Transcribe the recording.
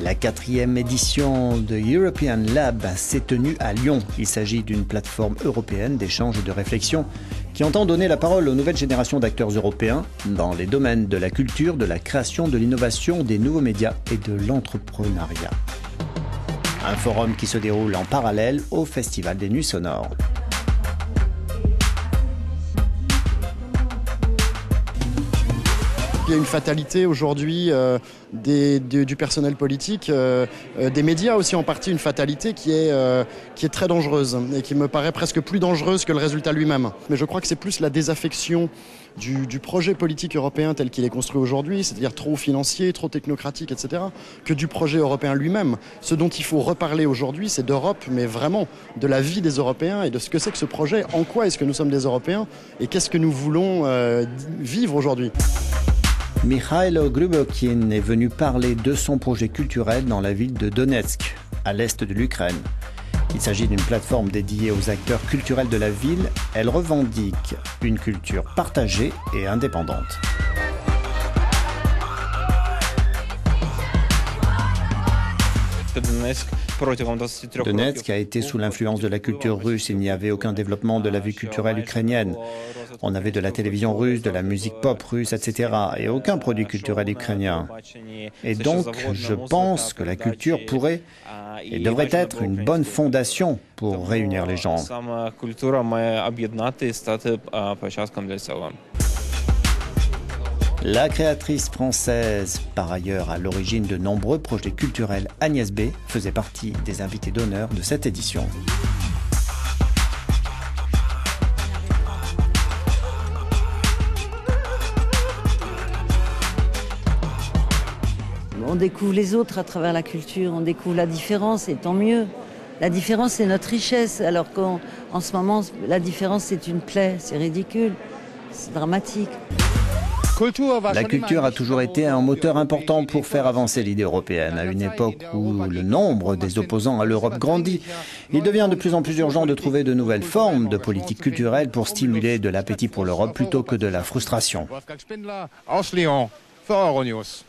La 4e édition de European Lab s'est tenue à Lyon. Il s'agit d'une plateforme européenne d'échange et de réflexion qui entend donner la parole aux nouvelles générations d'acteurs européens dans les domaines de la culture, de la création, de l'innovation, des nouveaux médias et de l'entrepreneuriat. Un forum qui se déroule en parallèle au Festival des Nuits Sonores. Il y a une fatalité aujourd'hui du personnel politique, des médias aussi en partie, une fatalité qui est très dangereuse et qui me paraît presque plus dangereuse que le résultat lui-même. Mais je crois que c'est plus la désaffection du projet politique européen tel qu'il est construit aujourd'hui, c'est-à-dire trop financier, trop technocratique, etc., que du projet européen lui-même. Ce dont il faut reparler aujourd'hui, c'est d'Europe, mais vraiment de la vie des Européens et de ce que c'est que ce projet, en quoi est-ce que nous sommes des Européens et qu'est-ce que nous voulons vivre aujourd'hui. Mikhailo Grubokin est venu parler de son projet culturel dans la ville de Donetsk, à l'est de l'Ukraine. Il s'agit d'une plateforme dédiée aux acteurs culturels de la ville. Elle revendique une culture partagée et indépendante. Donetsk a été sous l'influence de la culture russe. Il n'y avait aucun développement de la vie culturelle ukrainienne. On avait de la télévision russe, de la musique pop russe, etc. et aucun produit culturel ukrainien. Et donc, je pense que la culture pourrait et devrait être une bonne fondation pour réunir les gens. La créatrice française, par ailleurs à l'origine de nombreux projets culturels, Agnès B, faisait partie des invités d'honneur de cette édition. On découvre les autres à travers la culture, on découvre la différence et tant mieux. La différence c'est notre richesse, alors qu'en ce moment la différence c'est une plaie, c'est ridicule, c'est dramatique. La culture a toujours été un moteur important pour faire avancer l'idée européenne. À une époque où le nombre des opposants à l'Europe grandit, il devient de plus en plus urgent de trouver de nouvelles formes de politique culturelle pour stimuler de l'appétit pour l'Europe plutôt que de la frustration. Wolfgang Spindler aus Lyon für Euronews.